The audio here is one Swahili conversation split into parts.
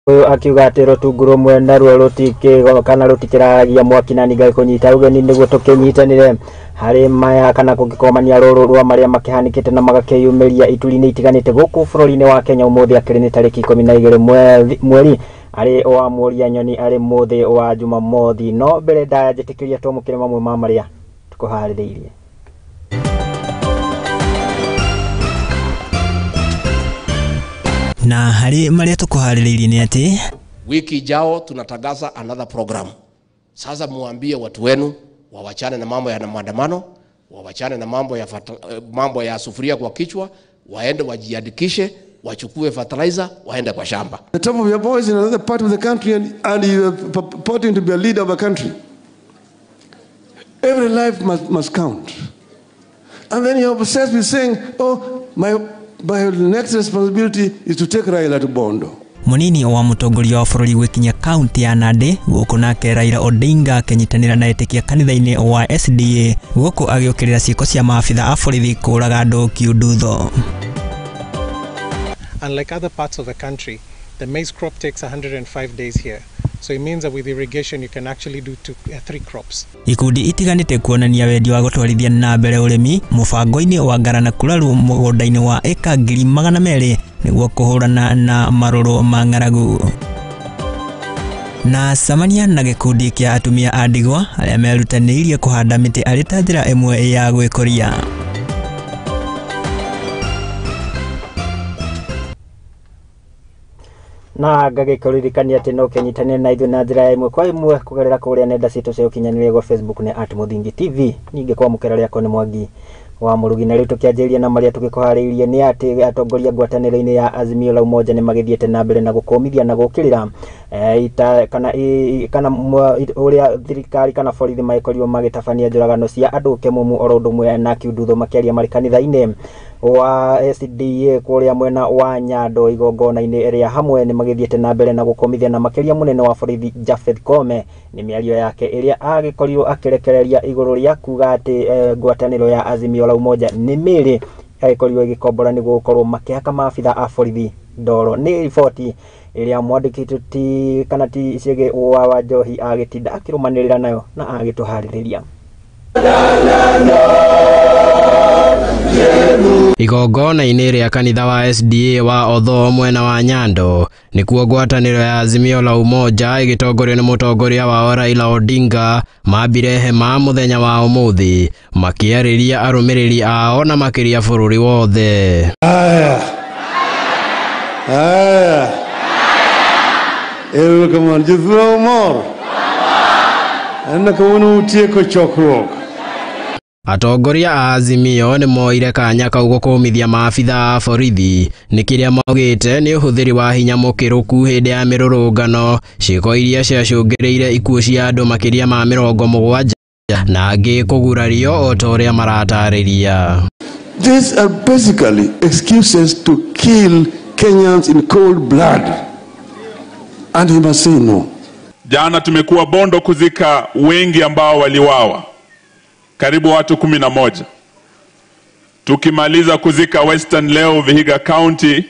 akiuga ati rutungu rumwe naruo rutike kana rutikiragia mwaki na nigai kunyita ugeni niguo tukinyitanire hari maya kana kungikomania ruru rwa maria makihanikite na magakeyumiria ituri-ini itiganite guku bururi-ini wa Kenya umuthi akiri ni tariki 12 mweri ari wa muria nyoni ari muthi wa Jumamothi no mbere ndajitikiria twamukire mamwe ma maria tukuhaririirie. Na hari maria tukuhaririirie ni ati wiki jao tunatangaza another program. Sasa muambie watu wenu wawachane na mambo ya maandamano, wawachane na mambo ya sufuria kwa kichwa, waende wajiandikishe, wachukue fertilizer, waende kwa shamba. The top of your voice in another part of the country and you are purporting to be a leader of a country. Every life must count. And then you're obsessed with saying, oh, my next responsibility is to take Raila to Bondo. Munini wa mutongoria wa bururi gwikinya kaunti ya Nandi guku nake Raila Odinga kenyitanira na etikia kanitha-ini wa SDA guku agiukirira ciiko cia maabitha a borithi kuraga andu kiundutho. Unlike other parts of the country, the maize crop takes 105 days here. So it means that with irrigation you can actually do 3 crops. Ikundi itiganite kuonania wendi wa gutwarithia na mbere urimi mubango-ini wa ngarana kuraru mugunda-ini wa eka 200,000 niguo kuhurana na maruru ma ng'aragu. Na samania na gikundi kia atumia a ndigwa aria merutaniirie kuhanda miti ari ta njira imwe ya gwikoria. Na ngagikuririkania ati no kenyitanire na ithu na njira imwe kwa imwe kugerera kuria nenda citu cia ukinyanĩria gwa Facebook ni @Muthingi TV. Ninge kwa mukera riako ni Mwangi wa Murugi, na riu tukianjiria na maria tukikuharĩirie ni ati atongoria ngwatanĩro-ini ya Azimio la Umoja ni magithiete na mbere na gukomithia na gukirira kana uria thirikari kana borithi maikorirwo magitabania njuragano cia andu kemumu oro ndumwe na kiundutho makiaria mari kanitha-ini wa SDA kuria mwena wa Nyando igongona-ini ria hamwe ni magithiete na mbere na gukomithia na makiria munene wa borithi Japhet Koome ni miario yake iria agikorirwo akirekereria iguru ria kuga ati ngwatanĩro ya Azimio la Umoja ni miri agikorirwo igikombora ni gukorwo makihaka maabitha a borithi ndoro. Ni riboti iria mwandĩki ti kana ti Chege wa Njohi agitinda akirumanĩrĩra nayo na agituharĩrĩria. Igongona-ini ria kanitha wa SDA wa Otho mwena wa Nyando nikuo ngwatanĩro ya Azimio la Umoja igitongorio ni mutongoria wa Raila Odinga mambire hema muthenya wa umuthi makiarĩria arũmĩrĩri ao na makiria bũrũri wothe. Come on, just throw more. And the utieko chokro. Atongoria a Azimio ni moire kanya kau gukumithia maabitha a borithi ni kiria maugite ni uhuthiri wa hinya mukiruku hindi ya mirurungano ciiko iria ciacungireire ikuo cia andu makiria ma 70 na angi kugurario o ta uria maratariria. These are basically excuses to kill Kenyans in cold blood. And he must say no. Jana tumekuwa Bondo kuzika wengi ambao waliwawa. Karibu watu 11. Tukimaliza kuzika Western leo Vihiga County,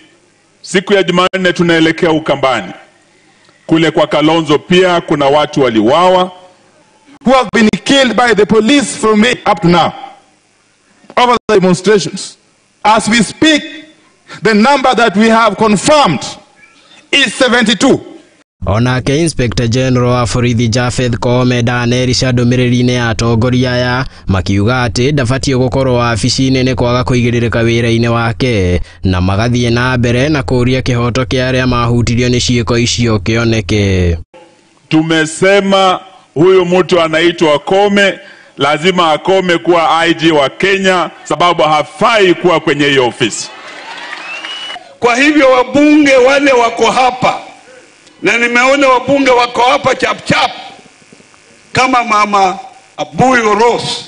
siku ya Jumanne tunaelekea Ukambani. Kule kwa Kalonzo pia kuna watu waliwawa who have been killed by the police from May up to now over the demonstrations. As we speak, the number that we have confirmed is 72. Onake Inspector General wa borithi Japhet Koome ndanerisha ndũmĩrĩri-inĩ ya atongoria aya makiuga ati ndabatie gukorwo wabici-inĩ ni kwaga kuigĩrĩrĩka wĩra-inĩ wake na magathie na mbere na kũria kihoto kia aria mahutirio ni ciiko icio kioneke. Tumesema huyu mtu anaitwa Koome lazima akome kuwa IG wa Kenya sababu hafai kuwa kwenye hiyo ofisi. Kwa hivyo wabunge wale wako hapa na nimeona wabunge wako hapa chap chap kama mama Abuyo Rose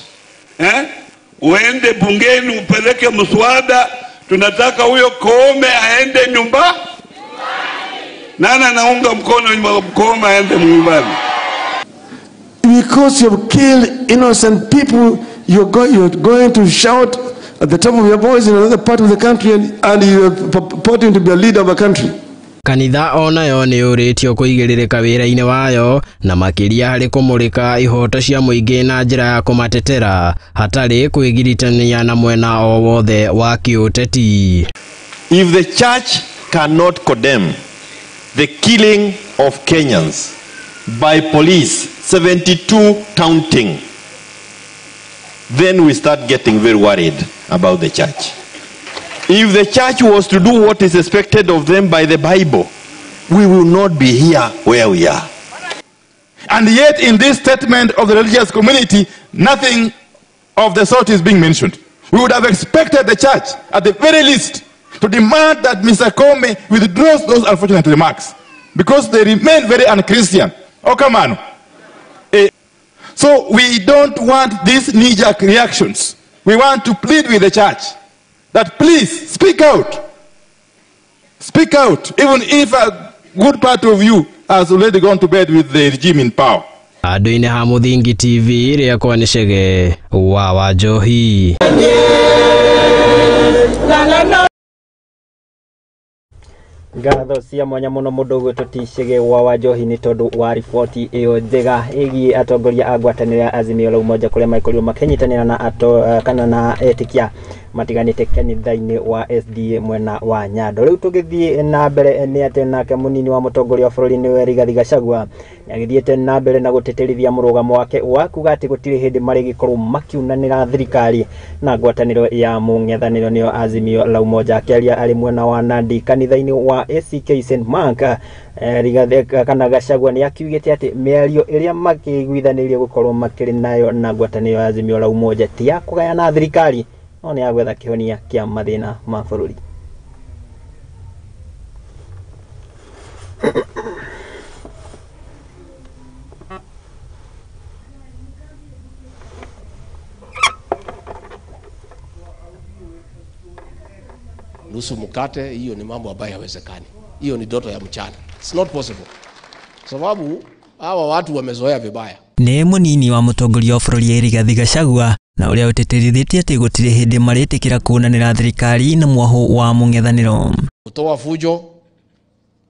uende bungeni upeleke mswada tunataka huyo Koome aende nyumbani. Nana naunga mkono Koome aende nyumbani. Because you've killed innocent people, you're going to shout at the top of your voice in another part of the country and you're purporting to be a leader of a country. kanitha onayo nĩ ũrĩtio kũigĩrĩrĩka wĩra-inĩ wayo na makĩria harĩ kũmũrĩka ihoto cia mũingĩ na njĩra ya kũmatetera hatarĩ kwĩgiritania na mwena o wothe wa kĩũteti. If the church cannot condemn the killing of Kenyans by police, 72 counting, then we start getting very worried about the church. If the church was to do what is expected of them by the Bible, we will not be here where we are. And yet in this statement of the religious community, nothing of the sort is being mentioned. We would have expected the church, at the very least, to demand that Mr. Kome withdraws those unfortunate remarks, because they remain very un-Christian. Oh, come on. So we don't want these knee-jerk reactions. We want to plead with the church that please speak out. Speak out, even if a good part of you has already gone to bed with the regime in power. Andũ-inĩ ha Mũthingi TV rĩakwa nĩ Chege wa Njohi. Ngatho cia mwanya muno mundu gwĩtwo Chege wa Njohi nĩ tondũ wa riboti ĩyo njega ĩgiĩ atongoria a ngwatanĩro ya Azimio la Umoja kũrĩa maikorirwo makĩnyitanĩra na kana na etĩkia matiganĩte kanitha-inĩ wa SDA mwena wa Nyando. Rĩu tũgĩthiĩ na mbere nĩ atĩ nake mũnini wa mũtongoria wa bũrũri nĩwe Rigathi Gachagua nĩagĩthiĩte na mbere na gũtĩtĩrithia mũrũgamo wake wa kuga atĩ gũtirĩ hĩndĩ marĩgĩkorwo makiunanĩra thirikari na ngwatanĩro ya mũng'ethanĩro nĩyo Azimio la Umoja. Akĩaria arĩ mwena wa Nandi kanitha-inĩ wa ACK St Mark, Rigathi kana Gachagua nĩ akiugĩte atĩ mĩario ĩrĩa makĩiguithanĩirie gũkorwo makĩrĩ nayo na ngwatanĩro ya Azimio la Umoja ti ya kũgayana thirikari, no nĩ ya gwetha kĩhonia kĩa mathĩna ma bũrũri. Nusu mkate, hiyo ni mambo ambayo hayawezekani. Hiyo ni ndoto ya mchana. It's not possible. Sababu hawa watu wamezoea vibaya. Nĩ mũnini wa mũtongoria wa bũrũri Rigathi Gachagua na ũrĩa ũtĩtĩrithĩtie atĩ gũtirĩ hĩndĩ marĩtĩkĩra kuunanĩra thirikari na mwaho wa mũng'ethanĩro. Kutoa fujo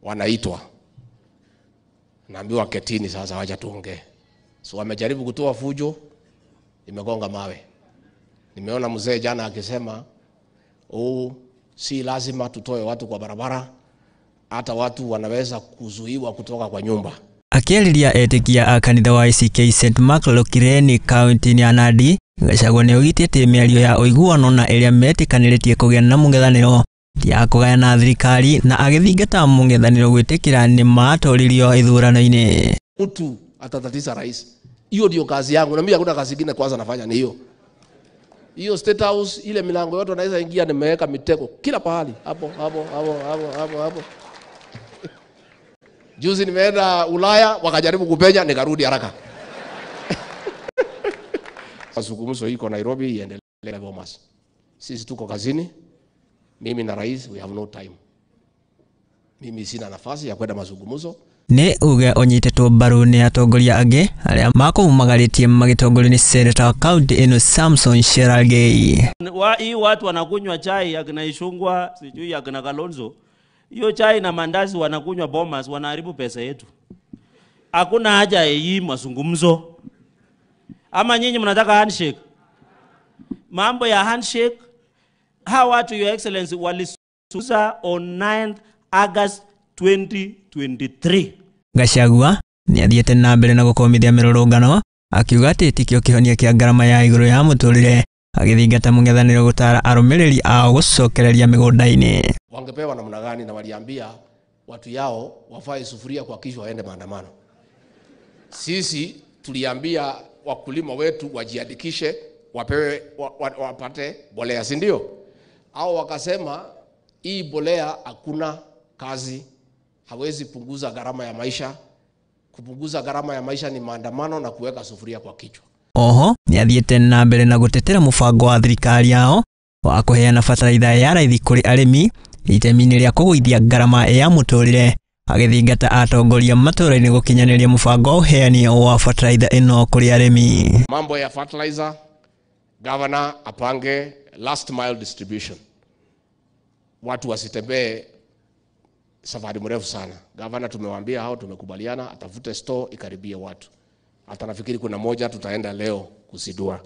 wanaitwa. Naambiwa ketini sasa wacha tuongee. So wamejaribu kutoa fujo, imegonga mawe. Nimeona mzee jana akisema si lazima tutoe watu kwa barabara, hata watu wanaweza kuzuiwa kutoka kwa nyumba. Akĩarĩria etĩkia a kanitha wa ACK St Mark Lokireni kaunti-inĩ ya Nandi, Gachagua nĩaugĩte atĩ mĩario ya ũiguano na ĩrĩa metĩkanĩrĩtie kũgĩa na mũng'ethanĩro ti ya kũgayana thirikari, na agĩthingata mũng'ethanĩro gwĩtĩkĩra nĩ matoririo ithurano-inĩ. Mtu atatatiza rais. Hiyo ndio kazi yangu, na mimi hakuna kazi nyingine kwanza nafanya ni hiyo. Hiyo State House ile milango yote naweza ingia, nimeweka mitego kila pahali hapo. Juzi nimeenda Ulaya wakajaribu kupenya nikarudi haraka. Mazungumzo iko Nairobi iendelee Bomas. Sisi tuko kazini. Mimi na rais we have no time. Mimi sina nafasi ya kwenda mazungumzo. Nĩ uge ũnyitetwo mbaru nĩ atongoria angĩ arĩa makũmagarĩtie magĩtongorio nĩ seneta wa kaunti ĩno Samson Cherargei. Hii watu wanakunywa chai akina Ishungwa, sijui akina Kalonzo. Hiyo chai na mandazi wanakunywa Bomas, wanaharibu pesa yetu. Hakuna haja ya hii mazungumzo. Ama nyinyi mnataka handshake? Mambo ya handshake, hawa watu your excellency walisusa on 9th August 2023. Gachagua nĩathiĩte na mbere na gũkomithia mĩrũrũngano akiuga atĩ tikio kĩhonia kĩa ngarama ya igũrũ ya mũtũrĩre, agĩthingata mũng'ethanĩro gũtara arũmĩrĩri ao gũcokereria mĩgũnda-inĩ. Wangepewa namna gani na waliambia watu yao wafae sufuria kwa kisha waende maandamano. Sisi tuliambia wakulima wetu wajiandikishe wapewe wapate bolea, si ndio? Au wakasema hii bolea hakuna kazi, hawezi punguza gharama ya maisha. Kupunguza gharama ya maisha ni maandamano na kuweka sufuria kwa kichwa. Oho nĩathiĩte na mbere na gũtetera mũbango wa thirikari yao wa kũheana bataraitha ya raithi kũrĩ arĩmi itemi-inĩ rĩa kũgũithia ngarama ya mũtũrĩre, agĩthingata atongoria matũra-inĩ gũkinyanĩria mũbango wa ũheani wa bataraitha ĩno kũrĩ arĩmi. Mambo ya fertilizer, governor apange last mile distribution. Watu wasitembee safari mrefu sana. Gavana tumewaambia hao, tumekubaliana atafute store ikaribie watu. Hata nafikiri kuna moja tutaenda leo kusidua.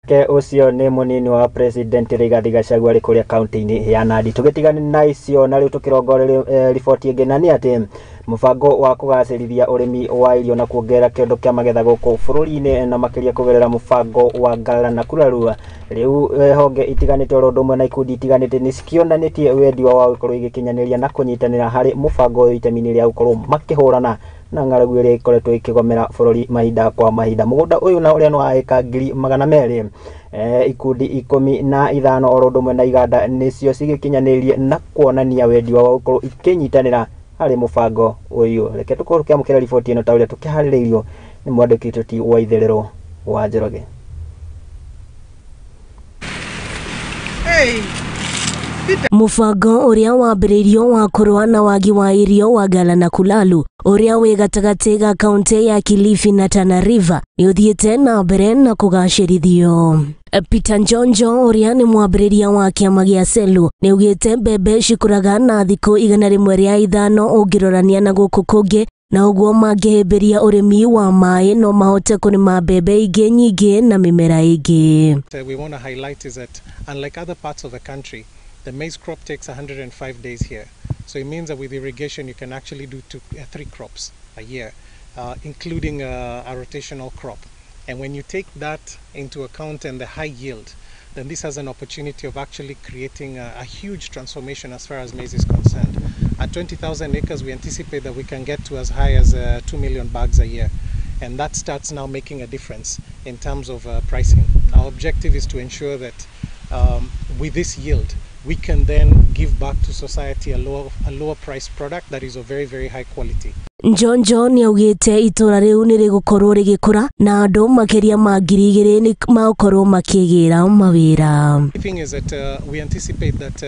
Ke ucio ni munini wa president Rigathi Gachagua ari kuria county-ini ya Nandi. Tugitigana na icio na riu tukirongorera riboti ingi na ni ati mubango wa kugacirithia urimi wa irio na kuongerera kiondo kia magetha guku bururi-ini na makiria kugerera mubango wa ngara na kurarua. Riu honge itiganite oro ndumwe na ikundi itiganite ni cikionanitie wendi wa gukorwo igikinyaniria na kunyitanira hari mubango uyu itemi-ini ria gukorwo makihurana na ng'aragu iria ikoretwo ikigomera bururi mahinda kwa mahinda. Mugunda uyu na uria no aika 200,000 ikundi 15 oro ndumwe na iganda nicio cigikinyanirie na kuonania wendi wa gukorwo ikinyitanira hari mubango uyu. Reke tukorwo tukiamukira riboti ino ta uria tukihaririirio ni mwandiki tuti wa itherero wa Njoroge. Mubango uria wambiriirio wa kurua na wagi wa irio wa Ngara na Kulalu uria wi gatagati ga kaunti ya Kilifi na Tana River ni uthiite na mbere na kugacirithio. Peter Njonjo uria ni mwambiriria wa kiama gia Selu ni ugite mbembe cikuraga na thiku 105 ungirorania na guku kungi na uguo mangihimbiria urimi wa mai no mahote kurima mbembe ingi nyingi na mimera ingi. We want to highlight is that unlike other parts of the country, the maize crop takes 105 days here. So it means that with irrigation you can actually do 3 crops a year, including a rotational crop. And when you take that into account and the high yield, then this has an opportunity of actually creating a huge transformation as far as maize is concerned. At 20,000 acres, we anticipate that we can get to as high as 2 million bags a year. And that starts now making a difference in terms of pricing. Our objective is to ensure that with this yield, we can then give back to society a lower price product that is of very, very high quality. Njonjo ni augite itura riu ni rigukorwo rigikura na andu makiria ma 2,000 ni makorwo makigira mawira. The thing is that we anticipate that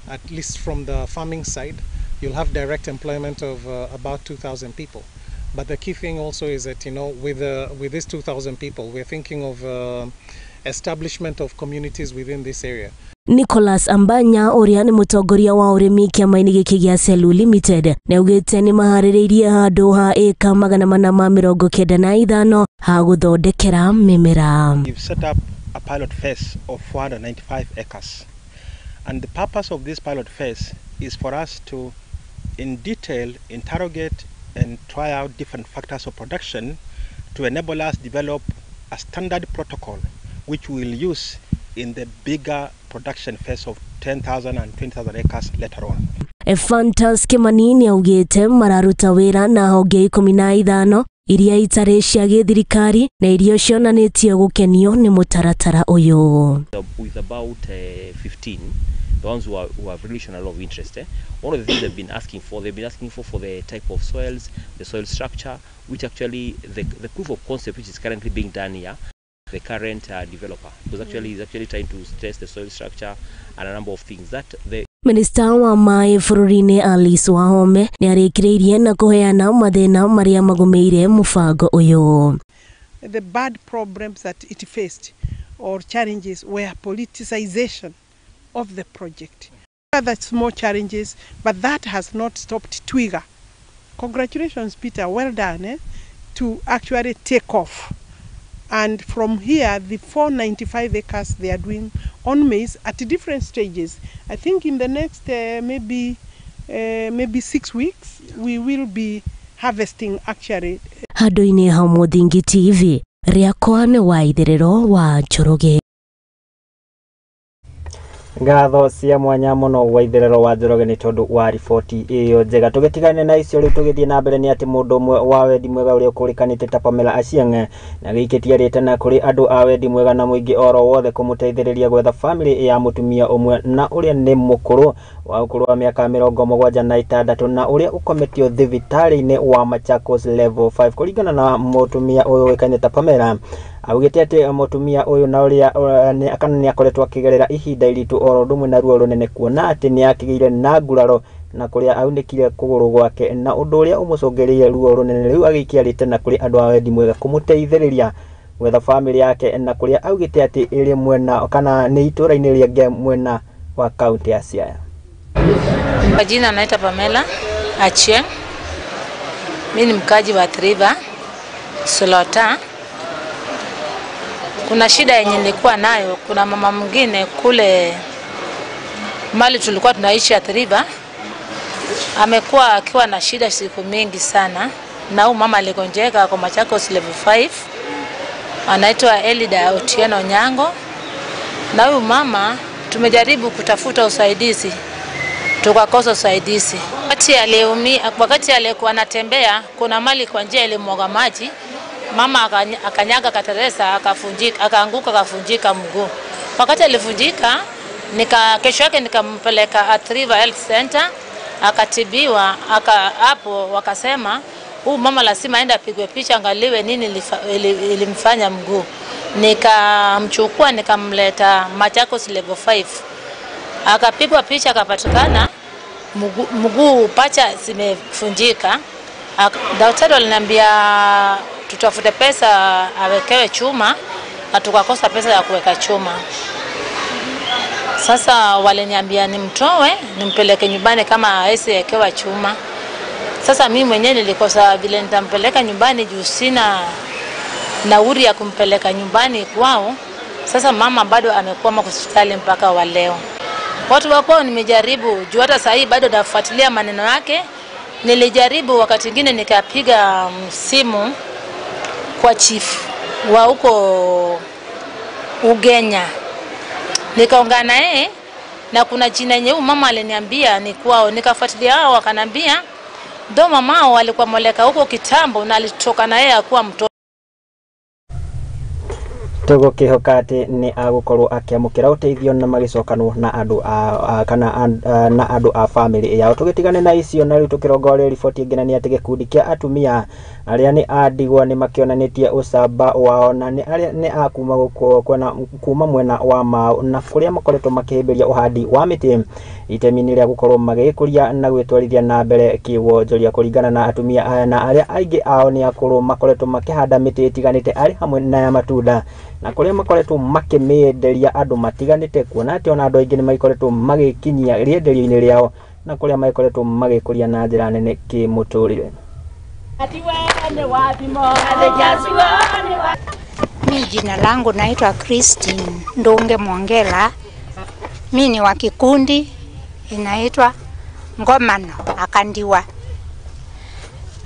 at least from the farming side, you'll have direct employment of about 2,000 people. But the key thing also is that, you know, with these 2,000 people, we're thinking of establishment of communities within this area. Nicholas Ambanya uria ni mutongoria wa urimi kiama-ini giki gia Selu Limited na ugite ni mahaririirie handu ha eka 495 ha guthondekera mimera. We've set up a pilot phase of 495 acres, and the purpose of this pilot phase is for us to in detail interrogate and try out different factors of production to enable us develop a standard protocol which we will use in the bigger production phase of 10,000 and 20,000 acres later on. Fantas Kimanini augite mararuta wira na honge 15 iria itari cia githirikari na irio cionanitie gukenio ni mutaratara uyu. With about 15, the ones who have really shown a lot of interest. One of the things they've been asking for the type of soils, the soil structure, which actually the proof of concept which is currently being done here. The current developer is actually trying to test the soil structure and a number of things that the Minister wa mai bururi-ini Alice Wahome ni arikiriirie na kuheana mathina maria magumeire mubango uyu. The bad problems that it faced or challenges were politicization of the project. Other small challenges, but that has not stopped Twiga. Congratulations, Peter, well done to actually take off. And from here, the 495 acres they are doing on maize at different stages. I think in the next maybe 6 weeks, we will be harvesting actually. Handu-ini ha Muthingi TV, riakwa ni wa itherero wa Njoroge. Ngatho cia mwanya muno wa itherero wa Njoroge ni tondu wa riboti iyo njega. Tugitigane na icio riu tugithie na mbere ni ati mundu umwe wa wendi mwega uria ukurikanite ta Pamela Achieng' na gikitia ritana kuri andu a wendi mwega na muingi oro wothe kumuteithiriria gwetha family ya mutumia umwe na uria ni mukuru wa ukuru wa miaka 76 na uria ukometio thibitari-ini wa Machakos level 5 kuringana na mutumia uyu wikane ta Pamela. Augite ati mutumia uyu na uria ni akoretwo akigerera ihinda iritu oro ndumwe na ruo runene kuona ati ni akigire na nguraro na kuria aunikire kuguru gwake na undu uria umucongeririe ruo runene riu agikiarite na kuri andu a wendi mwega kumuteithiriria gwetha family yake na kuria augite ati iri mwena kana ni itura-ini rienge mwena wa kaunti ya Siaya. Kwa jina naitwa Pamela Achie. Mimi ni mkaji wa Triva Solota. Kuna shida yenye nilikuwa nayo, kuna mama mwingine kule mali tulikuwa tunaishi ya Triva. Amekuwa akiwa na shida siku mingi sana. Na huyu mama aligonjeka kwa Machakos level 5. Anaitwa Elida Otieno Nyango. Na huyu mama tumejaribu kutafuta usaidizi, tukakosa usaidizi. Wakati alikuwa anatembea, kuna mali kwa njia ilimwaga maji, mama akanyaga kateresa, akaanguka akafunjika mguu. Wakati alifunjika, kesho yake nikampeleka at River Health Center, akatibiwa. Hapo wakasema huyu mama lazima aende apigwe picha angaliwe nini ilimfanya mguu. Nikamchukua nikamleta Machakos level 5. Akapigwa picha akapatikana mguu pacha zimefunjika. Daktari aliniambia tutafute pesa awekewe chuma, na tukakosa pesa ya kuweka chuma. Sasa waliniambia nimtoe nimpeleke nyumbani kama hawezi wekewa chuma. Sasa mimi mwenyewe nilikosa vile nitampeleka nyumbani juu sina nauri ya kumpeleka nyumbani kwao. Sasa mama bado amekuwa hospitali mpaka wa leo. Watu wa kwao nimejaribu, juu hata sasa bado nafuatilia maneno yake. Nilijaribu wakati mwingine nikapiga simu kwa chief wa huko Ugenya. Nikaongea naye na kuna jina yenye mama aliniambia ni kwao. Nikafuatilia hao wakanambia ndo mama walikuwa moleka huko kitambo na alitoka na yeye akuwa mtoto. Togo kihokati ni agukorwo akiamukira uteithio na magicokano na andu na andu a family yao. Tugitigane na icio na riu tukirongore riboti ingine ni ati gikundi kia atumia aria ni andigwa ni makionanitie ucamba wao na ni aria ni akuma kuma mwena wa Mau na kuria makoretwo makihimbiria uhandi wa miti itemi-ini ria gukorwo magikuria na gwitwarithia na mbere kiwonjoria kuringana na atumia aya na aria aingi ao ni akorwo makoretwo makihanda miti itiganite ari hamwe na ya matunda na kuria makoretwo makimienderia andu matiganite kuona ati ona andu aingi ni maikoretwo magikinyia rienderio-ini riao na kuria maikoretwo magikuria na njira nene kimuturire. Mimi jina langu naitwa Christine Ndonge Mwangela. Mimi ni wa kikundi inaitwa Ngomano Akandiwa.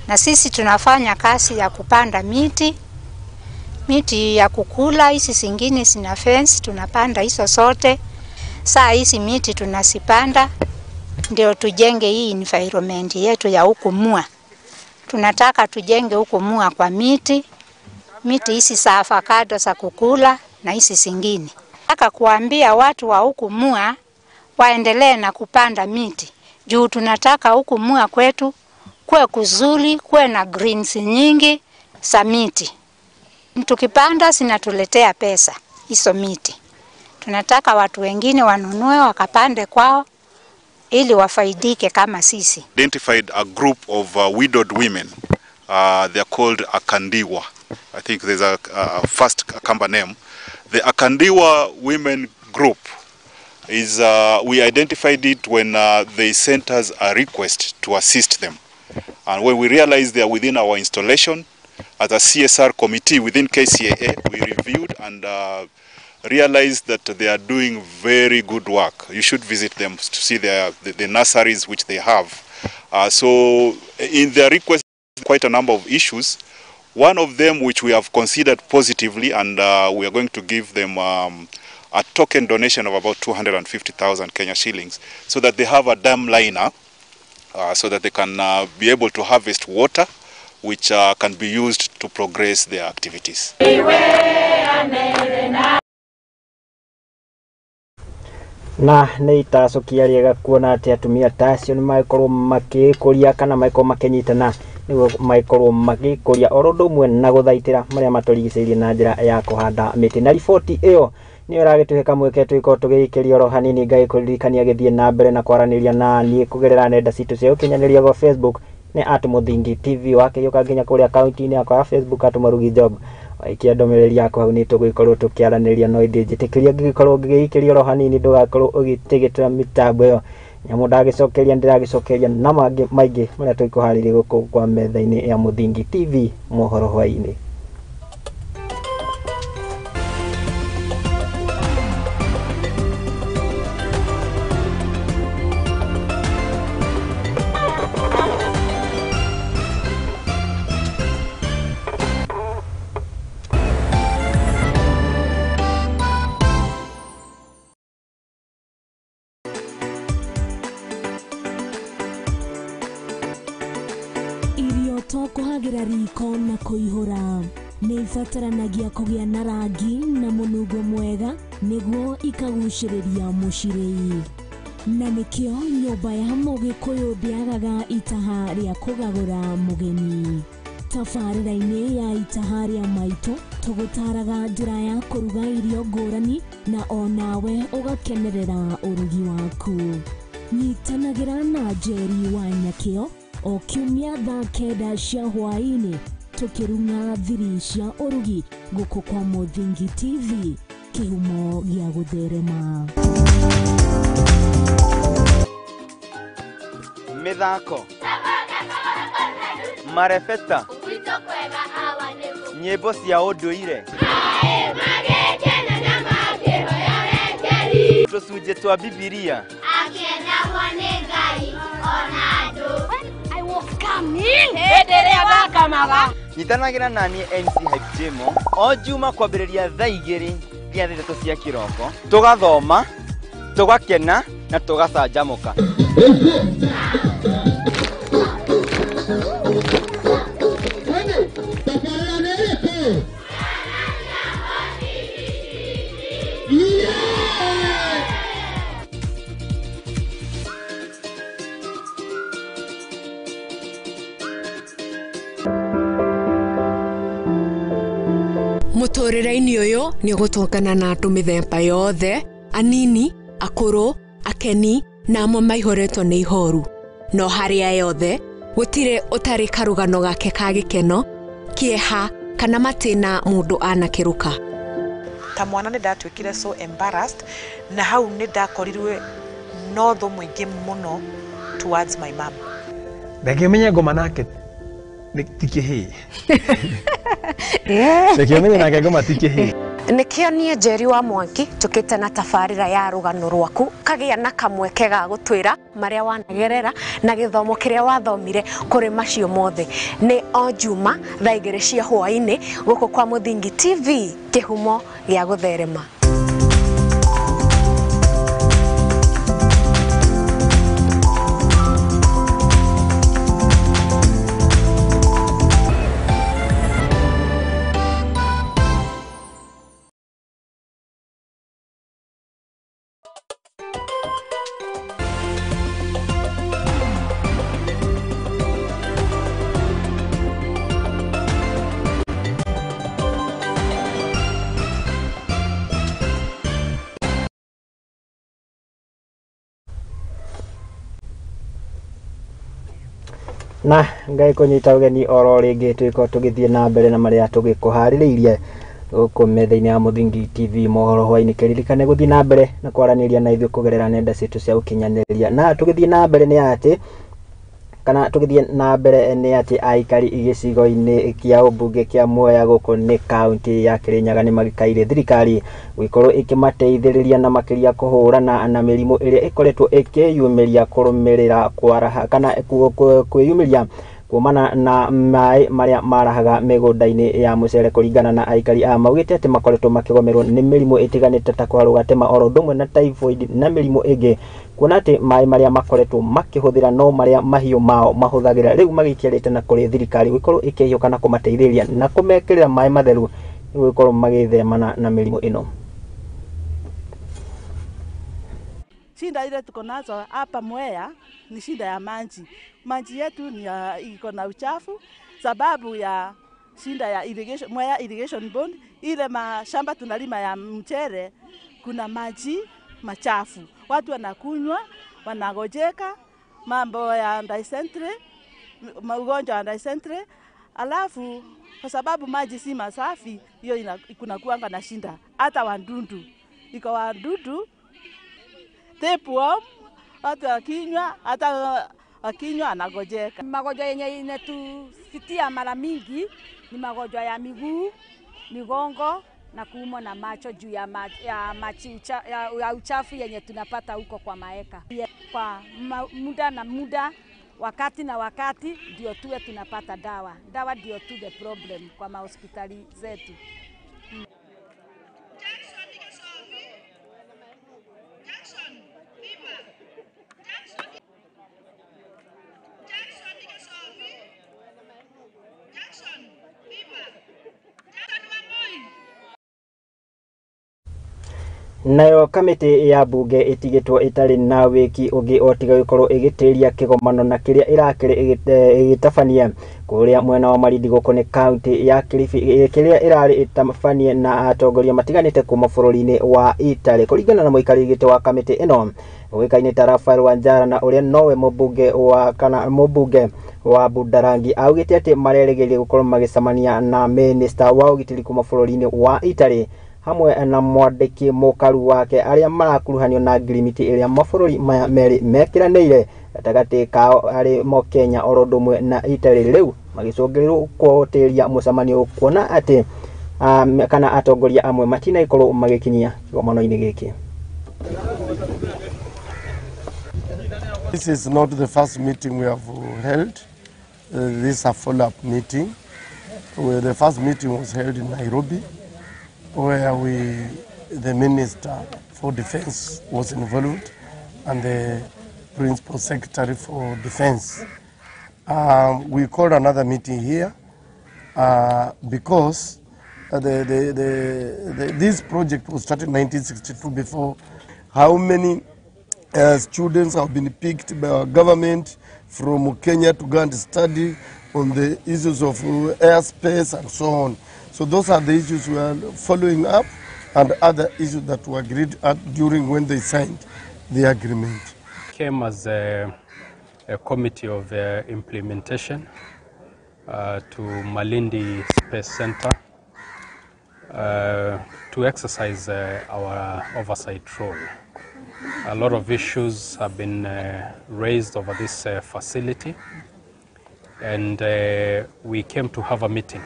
Na sisi tunafanya kazi ya kupanda miti ya kukula, hizi zingine sina fence tunapanda hizo sote. Saa hizi miti tunasipanda ndio tujenge hii environment yetu ya huku Mua. Tunataka tujenge huku Mua kwa miti hizi za avocado za kukula na hizi zingine. Nataka kuambia watu wa huku Mua waendelee na kupanda miti. Juu tunataka huku Mua kwetu kuwe kuzuri, kuwe na greens nyingi za miti. Tukipanda zinatuletea pesa hizo miti. Tunataka watu wengine wanunue wakapande kwao ili wafaidike kama sisi. Identified a group of widowed women. They are called Akandiwa. I think there's a first Akamba name. The Akandiwa women group is we identified it when they sent us a request to assist them. And when we realized they are within our installation, as a CSR committee within KCAA, we reviewed and realized that they are doing very good work. You should visit them to see the nurseries which they have. So in their request, quite a number of issues. One of them which we have considered positively, and we are going to give them a token donation of about 250,000 Kenya shillings so that they have a dam liner so that they can be able to harvest water which can be used to progress their activities. Na nĩ itacokia riega kuona ati atumia tacio ni maikorwo makikuria kana maikorwo makinyitana niguo maikorwo magikuria orondo umwe na guthaitira maria maturigiceirie na njira ya kuhanda miti. Na riboti iyo ni iragituheka mweke twiko tugikiria ro hanini ngagikuririkania githie na mbere na kwaraniria na nie kugerera nenda citu cia ukinyaniria go Facebook ni @Muthingi TV wake yuka nginya kuria account-ini yakwa ya Facebook @Murugi Job waikia ndomereri yako hau ni tugwikorwo tukiaraniria no ithie njitikiria ngigikorwo ngigikiria ro hanini ndugakorwo ugitigitira mitambo iyo nyamu ndagicokeria ndiragicokeria na mangi maingi maria tuikuhariria guku kwa metha-ini ya Muthingi TV Mohoro Hwaiini. Kuhagira riko na kuihura ni ibataranagia kugia na rangi na munungo mwega niguo ikaguciriria mucirei na nikio nyumba ya Mugikuyu ndiagaga itaha ria kugagura mugeni. Tabarĩra-inĩ ya itaha ria maitu tugutaraga njĩra ya kuruga irio ngũrani na onawe ugakenerera urugi waku. Nyitanagira na Jerry wa Nyakio o kiumia thaa 9 cia hwaini tukirunga thiri cia urugi guku kwa Muthingi TV kihumo gia gutherema. Mithako marefeta nyimbo cia unduire tucunjĩ twa Bibilia akiendagwo nĩ Ngai ona andũ. Nyitanagira nani MC Hype Jemo o juma kwambĩrĩria thaa 2 nginya thaa 3 cia kĩroko tugathoma tugakena na tugacanjamũka. Muturire-ini uyu ni gutongana na andu mithemba yothe, anini, akuru, akeni na amwe maihoretwo ni ihoru. No haria yothe gutire utari karugano gake ka gikeno, kieha kana matina mundu anakiruka. Ta mwana ni ndatwikire so embarrassed na hau ni ndakorirwe no tho mwingi muno towards my mom. Ndakimenya ngoma nake tikihi. Ndakimenya nake ngoma tikihi. Nikio nie Jerry wa Mwangi tukite na tabarira ya rugano rwaku kagia na kamweke ga gutwira maria wanagerera na githomo kiria wathomire kuri macio mothe ni o juma thaa 2 cia hwaini guku kwa Muthingi TV kihumo gia gutherema. Na ngai kunyita ugeni oro ringi twiko tugithie na mbere na maria tugikuhaririirie guku metha-ini ya Muthingi TV Mohoro Hwaiini kiririkane guthie na mbere na kwaraniria na ithuĩ kugerera nenda citu cia ukinyaniria na tugithie na mbere ni ati kana tugithie na mbere ni ati aikari igicigo-ini kia ubunge kia Mwea guku ni kaunti ya Kirinyaga ni magikaire thirikari guikorwo ikimateithiriria na makiria kuhurana na mirimu iria ikoretwo ikiyumiria kurumirira kwaraha kana kwiyumiria kumana na mai maria marahaga migunda-ini ya mucere kuringana na aikari maugite ati makoretwo makigomerwo ni mirimu itiganite ta kwarugatema oro ndumwe na typhoid na mirimu ingi kuona ati mai maria makoretwo makihuthira no maria mahiu mao mahuthagira riu magikiarite na kuri thirikari guikorwo ikihiuka na kumateithiriria na kumekirira mai matheru guikorwo magithemana na mirimu ino. Shida ile tuko nazo hapa Mwea ni shida ya maji. Maji yetu ni iko na uchafu sababu ya shida ya irrigation, Mwea irrigation bond. Ile mashamba tunalima ya mchere kuna maji machafu. Watu wanakunywa, wanagojeka, mambo ya dysentery, ugonjwa wa dysentery, Alafu kwa sababu maji si masafi, hiyo kuna kuanga na shinda. Hata wadudu, iko wadudu tapeworm, hata akinywa anagojeka. Magonjwa yenye inetufikia mara mingi ni magonjwa ya miguu, migongo na kuumwa na macho juu ya uchafu yenye tunapata huko kwa maeka. Kwa muda na muda, wakati na wakati ndio tuwe tunapata dawa. Dawa ndio tu the problem kwa mahospitali zetu. Nayo kamiti ya bunge itigitwo itari na wiki ungi otiga gukorwo igitiria kigomano na kiria irakire igitabania kuria mwena wa Malindi goko ni county ya Kilifi kiria irari itabanie na atongoria matiganite kuma bururi-ini wa Italy kuringana na muikari gite wa kamiti ino wikaine ta Rafael Wanjara na uria nowe mubunge wa Budarangi augite ati marerigerie gukorwo magicamania na minister wa ugitiri kuma bururi-ini wa Italy hamwe na mwandiki mukaru wake aria marakuruhanio na ngirimiti iria mabururi maya meri mekiraneire gatagati kao ari mo Kenya orodumwe na Italy riu magicongererwo kuoteria mucamanio kuona ati kana atongoria amwe matina ikorwo magikinyia kigomano-ini giki. This is not the first meeting we have held. This is a follow-up meeting. The first meeting was held in Nairobi, where the Minister for Defense was involved and the Principal Secretary for Defense. We called another meeting here because this project was started in 1962. Before, how many students have been picked by our government from Kenya to go and study on the issues of airspace and so on. So those are the issues we are following up and other issues that were agreed at during when they signed the agreement. Came as a committee of implementation to Malindi Space Center to exercise our oversight role. A lot of issues have been raised over this facility, and we came to have a meeting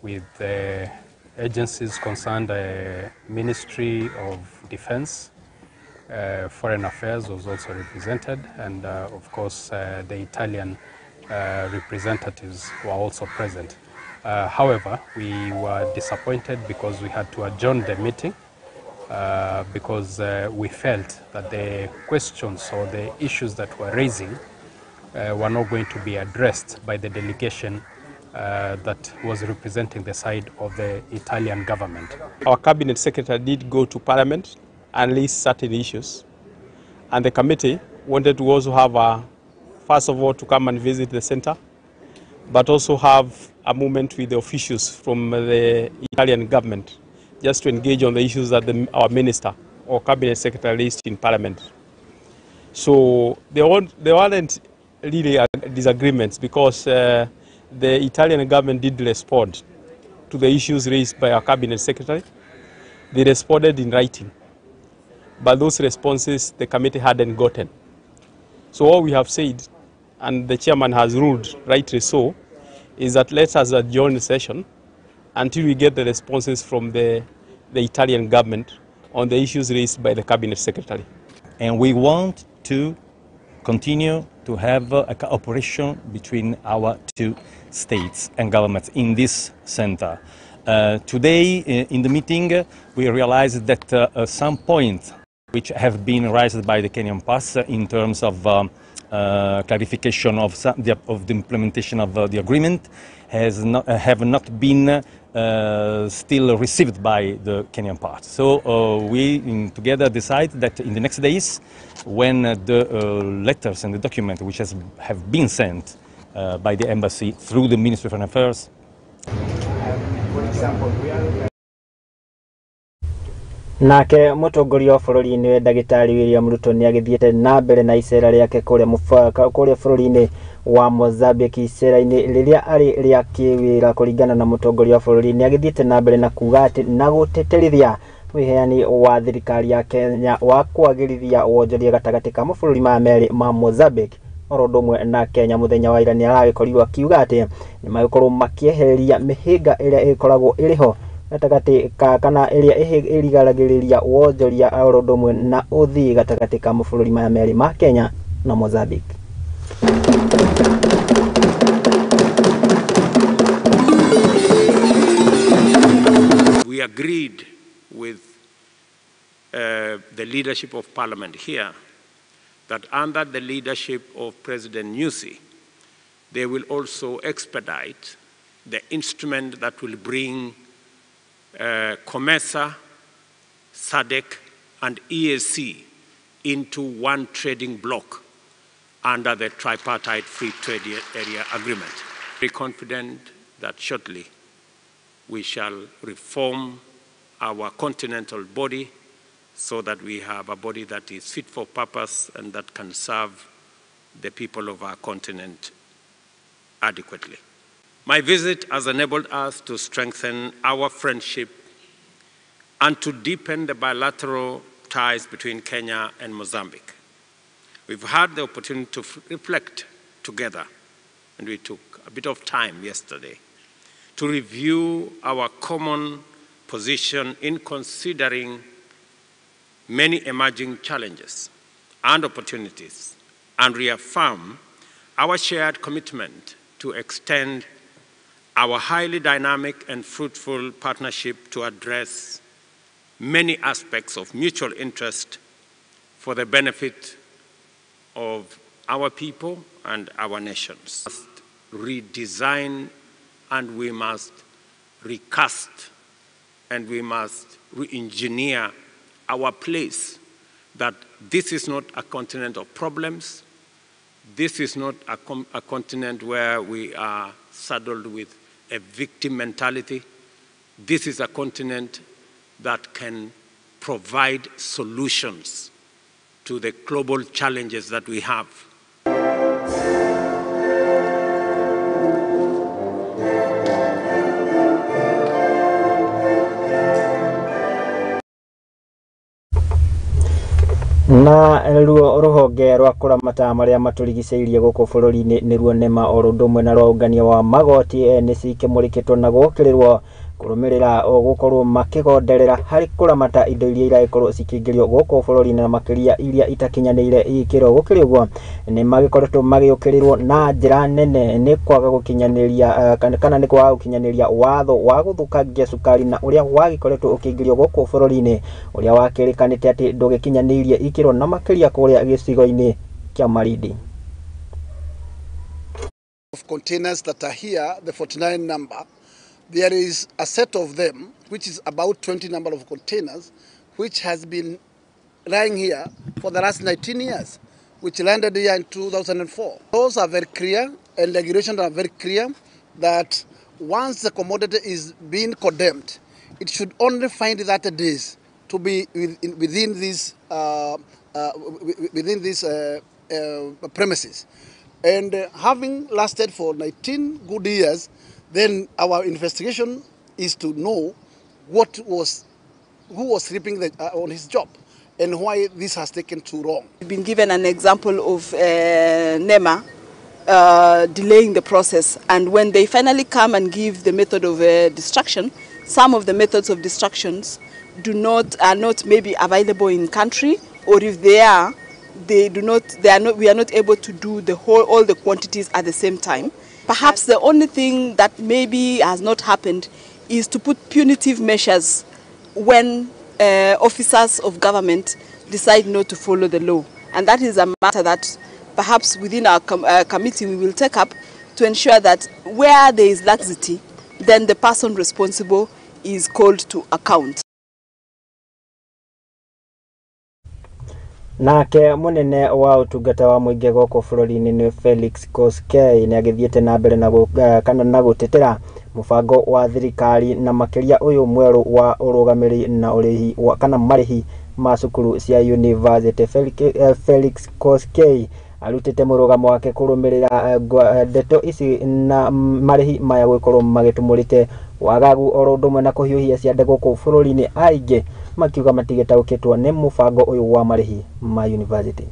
with the agencies concerned. Ministry of Defense, Foreign Affairs was also represented, and of course the Italian representatives were also present. However, we were disappointed because we had to adjourn the meeting because we felt that the questions or the issues that were raising were not going to be addressed by the delegation that was representing the side of the Italian government. Our cabinet secretary did go to parliament and list certain issues, and the committee wanted to also have first of all to come and visit the center, but also have a moment with the officials from the Italian government just to engage on the issues that our minister or cabinet secretary raised in parliament. So there weren't really disagreements because the Italian government did respond to the issues raised by our cabinet secretary. They responded in writing, but those responses the committee hadn't gotten. So all we have said, and the chairman has ruled rightly so, is that let us adjourn the session until we get the responses from the Italian government on the issues raised by the cabinet secretary. And we want to continue to have a cooperation between our two states and governments in this center. Today in the meeting we realized that some points which have been raised by the Kenyan parts in terms of clarification of the implementation of the agreement have not been still received by the Kenyan part. So we together decide that in the next days, when the letters and the document which have been sent by the embassy through the Ministry of Foreign Affairs. For example, nake mutongoria wa bururi-ini Ndagitari William Ruto ni agithiete na mbere na icera riake kuria bururi-ini wa Mozambique icera-inĩ rĩrĩa arĩ rĩa kĩwĩra kũringana na mũtongoria wa bũrũri nĩ agĩthiĩte na mbere na kuga atĩ na gũteterithia wiheani wa thirikari ya Kenya wa kwagĩrithia wonjoria gatagatĩ ka mabũrũri ma merĩ ma Mozambique oro ndũmwe na Kenya mũthenya wa ira nĩ aragĩkorirwo akiuga atĩ nĩ magĩkorwo makĩehereria mĩhĩnga ĩrĩa ĩkoragwo ĩrĩho gatagatĩ kana ĩrĩa ĩrigaragĩrĩria wonjoria oro ndũmwe na ũthii gatagatĩ ka mabũrũri maya merĩ ma Kenya na Mozambique. We agreed with the leadership of Parliament here that under the leadership of President Nyusi, they will also expedite the instrument that will bring COMESA, SADC, and EAC into one trading bloc under the tripartite free trade area agreement. Very confident that shortly we shall reform our continental body so that we have a body that is fit for purpose and that can serve the people of our continent adequately. My visit has enabled us to strengthen our friendship and to deepen the bilateral ties between Kenya and Mozambique. We've had the opportunity to reflect together, and we took a bit of time yesterday to review our common position in considering many emerging challenges and opportunities, and reaffirm our shared commitment to extend our highly dynamic and fruitful partnership to address many aspects of mutual interest for the benefit of our people and our nations. We must redesign and we must recast and we must re-engineer our place, that this is not a continent of problems. This is not a continent where we are saddled with a victim mentality. This is a continent that can provide solutions to the global challenges that we have. Na ruo ruhonge rwa kuramata maria maturigiceirie guku bururi-ini niruo nema oro ndumwe na rwaungania wa magoti nĩ cikĩmũrĩkĩtwo na gũkĩrĩrwo kũrũmĩrĩra gũkorwo makĩgonderera harĩ kũramata indo iria iragĩkorwo cikĩingĩrio gũkũ bũrũri-inĩ na makĩria iria itakinyanĩire ikĩro. Gũkĩrĩ ũguo nĩ magĩkoretwo magĩũkĩrĩrwo na njĩra nene nĩ kwaga gũkinyanĩria kana nĩ kwaga gũkinyanĩria watho wa gũthũkangia cukari na ũrĩa wagĩkoretwo ũkĩingĩrio gũkũ bũrũri-inĩ ũrĩa wakĩrĩkanĩte atĩ ndũgĩkinyanĩirie ikĩro na makĩria kũrĩa gĩcigo-inĩ kĩa Marindi. Of containers that are here, the 49 number, there is a set of them, which is about 20 number of containers, which has been lying here for the last 19 years, which landed here in 2004. Those are very clear, and the regulations are very clear that once the commodity is being condemned, it should only find 30 days to be within these premises. And having lasted for 19 good years, then our investigation is to know who was sleeping on his job and why this has taken too long. We've been given an example of NEMA delaying the process, and when they finally come and give the method of destruction, some of the methods of destructions are not maybe available in country, or if they are, we are not able to do all the quantities at the same time. Perhaps the only thing that maybe has not happened is to put punitive measures when officers of government decide not to follow the law. And that is a matter that perhaps within our committee we will take up to ensure that where there is laxity, then the person responsible is called to account. Nake munene wa utungata wa muingi goko bururi-ini ni Felix Koskei ni agithiete na mbere na gutetera mubango wa thirikari na makiria uyu mweru wa urugamiri na urihi kana marihi ma cukuru cia university. Felix Koskei arutite murugamo wake kurumirira ndeto ici na marihi maya gukorwo magitumurite wagagu orondumwe na kuhiuhia ciande guku bururi-ini aingi makiuga matigetaukitwo ni mubango uyu wa marihi ma university.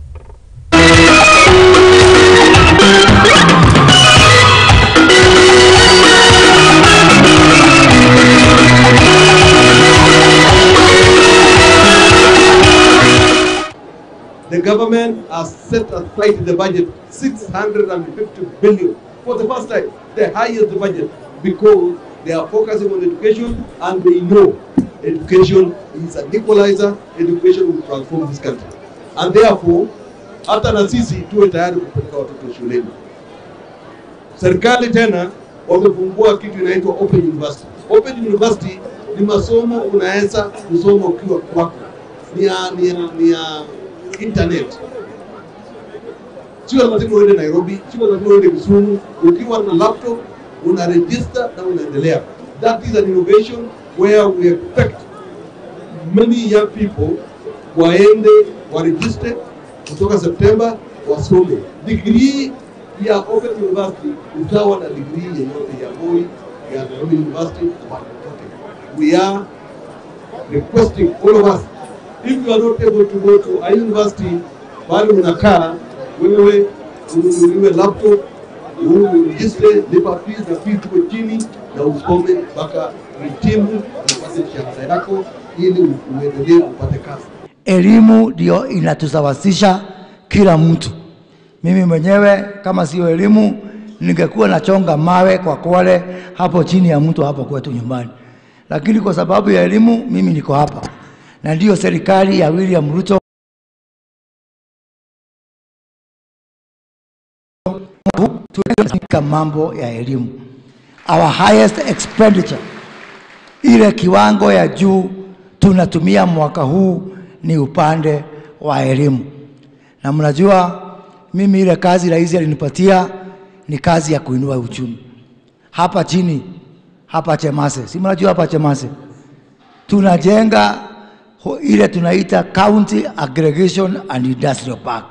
The government has set aside in the budget 650 billion for the first time, the highest budget, because they are focusing on education and they know education is an equalizer, education will transform this country. And therefore, hata na sisi tuwe tayari kupeleka watoto shuleni. Serikali tena wamefungua kitu inaitwa Open University. Open University ni masomo unaweza kusoma ukiwa kwako. Ni ya internet. Sio lazima uende Nairobi, sio lazima uende Kisumu, ukiwa na laptop una register na unaendelea. That is an innovation where we expect many young people waende wa register kutoka September wasome. Degree ya Open University utawa na degree yoyote ya boy ya Nairobi University. We are requesting all of us, if you are not able to go to a university, bali unakaa wewe ununuliwe laptop, uregister, lipa fees na fees kwa chini na usome mpaka uhitimu upate shahada yako ili uendelee upate kazi. Elimu ndio inatusawasisha kila mtu. Mimi mwenyewe kama sio elimu ningekuwa nachonga mawe kwa Kwale hapo chini ya mtu hapo kwetu nyumbani. Lakini kwa sababu ya elimu mimi niko hapa. Na ndio serikali ya William Ruto tunatika mambo ya elimu. Our highest expenditure, ile kiwango ya juu tunatumia mwaka huu ni upande wa elimu. Na mnajua mimi ile kazi rais alinipatia ni kazi ya kuinua uchumi. Hapa chini, hapa Chemase, si mnajua hapa Chemase tunajenga ile tunaita County Aggregation and Industrial Park.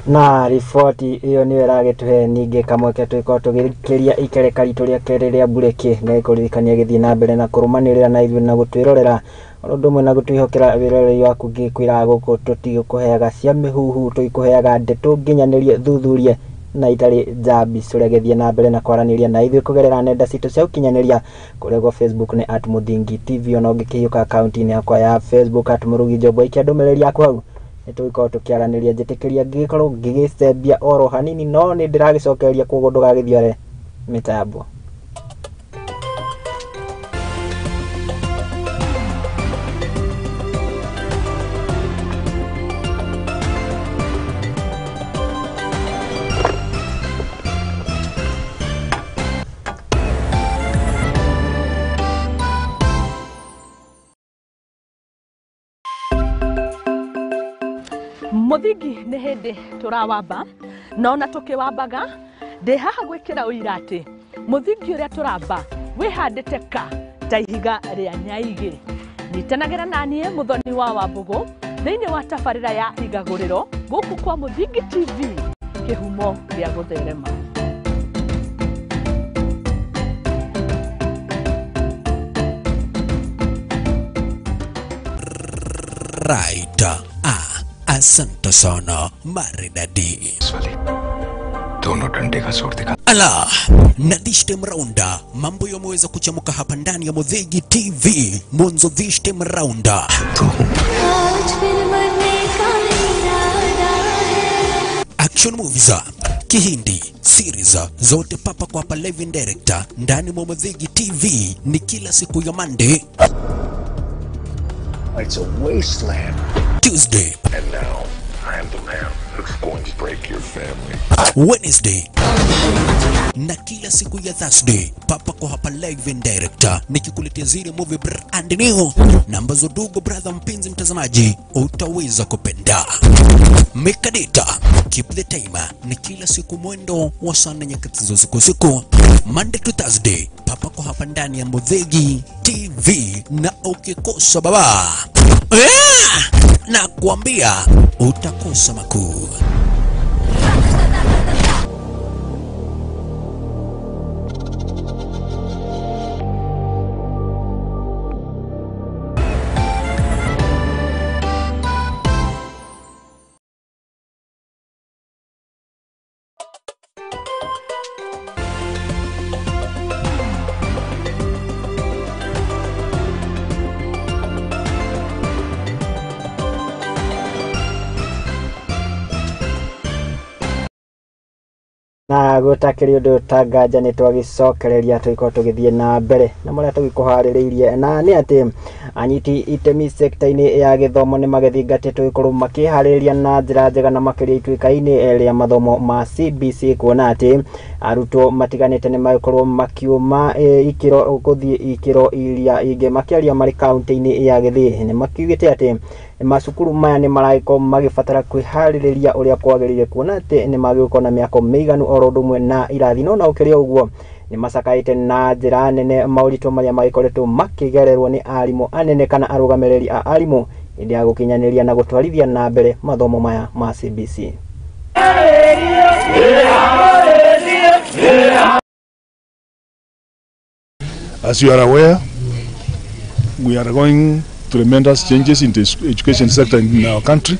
Na riboti iyo niwe ragituhe ninge kamweke twiko tugikiria ikerekari turia kereria bureki na ikuririkania githii na mbere na kurumanirira na ithuĩ na gutwirorera ndumwe na gutwihokera wiroreri waku ngikwira guku tutigukuheaga cia mihuhu tuikuheaga ndeto nginyanirie thuthurie na itari jambi curia githii na mbere na kwaraniria na ithuĩ kugerera nenda citu cia ukinyaniria kuregwo Facebook ni @muthingi TV ona ungikihiuka account-ini yakwa ya Facebook @murugi jobo ikiandumiriri yaku hau nituikorwo tukiaraniria njitikiria ngikorwo ngigicembia oro hanini no ni ndiragicokereria koguo ndugagithiore mitambo. Muthingi nĩ hĩndĩ tũrawamba na ona tũkĩwambaga ndĩ haha gwĩkĩra ũira atĩ mũthingi ũrĩa tũramba wĩhandĩte ka ta ihiga rĩa nyaigĩ. Nyitanagĩra naniĩ Mũthoni wa Wambũgũ thĩinĩ wa tabarĩra ya igagũrĩro gũkũ kwa Muthingi TV, kĩhumo gĩa gũtherema. Right. Asante sana maridadi. Dono dande ka zor dikha. Ala, nadishte mraunda mambo yameweza kuchamuka hapa ndani ya Muthingi TV. Mwanzo vishte mraunda. Action movies, Kihindi, series zote papa kwa hapa live director ndani mwa Muthingi TV ni kila siku ya Monday. It's a wasteland. Tuesday. And now, I am the man who's going to break your family. Wednesday. Na kila siku ya Thursday papa kwa hapa live and director nikikuletea zile movie brand new na ambazo ndugu brother mpenzi mtazamaji utaweza kupenda. Make a data, keep the timer, ni kila siku mwendo wa saa nyakati za usiku Monday to Thursday papa kwa hapa ndani ya Muthingi TV na ukikosa baba na kuambia utakosa makuu. na gutakiri undu tangaja ni twagicokereria twiko tugithie na mbere na maria tugikuhaririirie na ni ati anyiti itemi sekta-ini ya githomo ni magithingatitwo ikorwo makihariria na njira njega na makiria ituika-ini ria mathomo ma CBC kuona ati arutwo matiganite ni magikorwo makiuma ikiro kuthie ikiro iria ingi makiaria mari kaunti-ini ya Githii ni makiugite ati macukuru maya ni maraiko magibatara kwihariria uria kwagirire kuona ati ni magiko na miako meiganu oro ndumwe na irathi no na ukiria uguo ni macakaite na njira nene maurito maria magikoretwo makigererwo ni arimu anene kana arugamiriri a arimu indi ya gukinyaniria na gutwarithia na mbere mathomo maya ma CBC. As you are aware, we are going tremendous changes in the education sector in our country.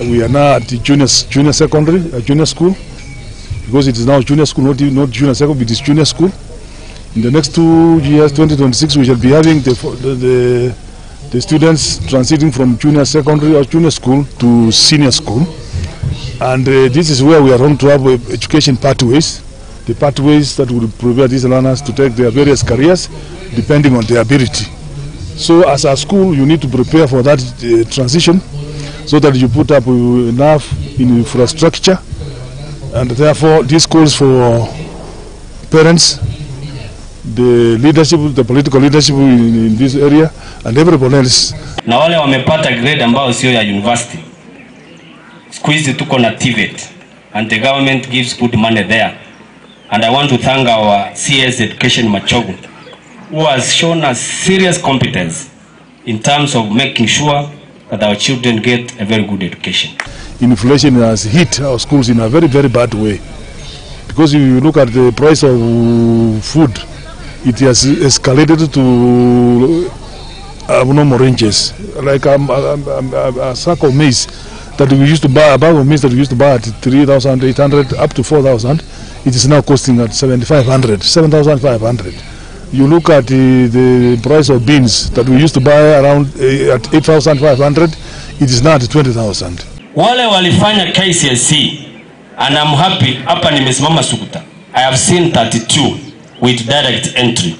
We are now at the junior secondary, junior school, because it is now junior school, not junior secondary, it is junior school. In the next 2 years, 2026, we shall be having the students transiting from junior secondary or junior school to senior school. And this is where we are going to have education pathways, the pathways that will prepare these learners to take their various careers depending on their ability. So as a school, you need to prepare for that transition so that you put up enough infrastructure, and therefore this calls for parents, the leadership, the political leadership in this area, and everybody else. Na wale wamepata grade ambao sio ya university, siku hizi tuko na TVET and the government gives good money there, and I want to thank our CS Education Machogu, who has shown us serious competence in terms of making sure that our children get a very good education. Inflation has hit our schools in a very, very bad way, because if you look at the price of food, it has escalated to abnormal ranges. Like a sack of maize that we used to buy, a bag of maize that we used to buy at 3,800 up to 4,000, it is now costing at 7,500. You look at the price of beans that we used to buy around at 8,500, it is now at 20,000. Wale walifanya KCSE, and I'm happy, hapa nimesimama Sukuta, I have seen 32 with direct entry.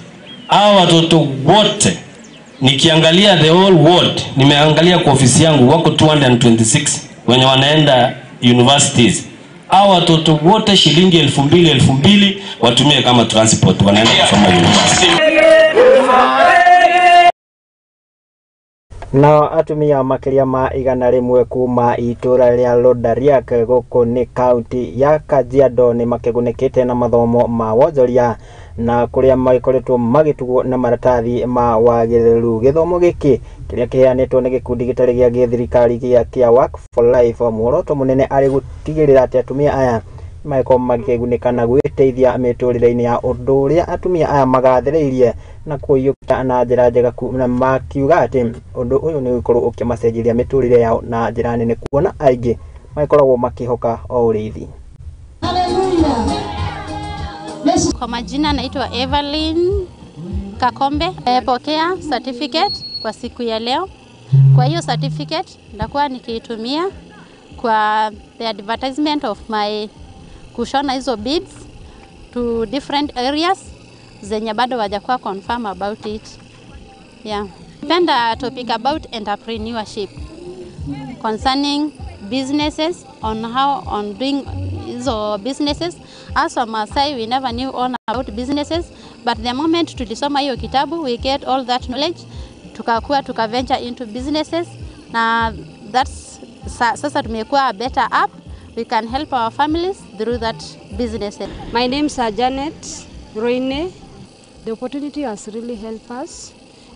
Hawa watoto wote, nikiangalia the whole world, nimeangalia kwa ofisi yangu, wako 226 wenye wanaenda universities. Hawa watoto wote shilingi 2,000 watumie kama transport wanaenda kusoma university. Na atumia makiria ma igana rimwe kuma itura ria Lodariak guku ni kaunti ya Kajiado ni makigunikite na mathomo ma wonjoria na kuria magikoretwo magitugwo na maratathi ma wagiriru. Githomo giki kiria kiheanitwo ni gikundi gitari gia githirikari kia Work for Life, muoroto munene ari gutigirira ati atumia aya maiko magigunika na gwiteithia miturire-ini ya undu uria atumia aya magathiriirie na kuyuka na njira njega na makiuga ati undu uyu ni ukorwo ukimacenjiria miturire yao na njira nene, kuona aingi makoragwo makihoka o urithi. Kwa majina naitwa Evelyn Kakombe. Nimepokea certificate kwa siku ya leo. Kwa hiyo certificate ndakuwa nikiitumia kwa the advertisement of my kushona hizo beads to different areas zenye bado hawajakuwa confirm about it. Yeah. Penda topic about entrepreneurship concerning businesses, on how on doing hizo businesses. As a Maasai, we never knew all about businesses, but the moment tulisoma hiyo kitabu, we get all that knowledge, tuka venture into businesses, na that's sasa tumekuwa a better app. We can help our families through that business. My name is Janet Hwaiini. The opportunity has really helped us,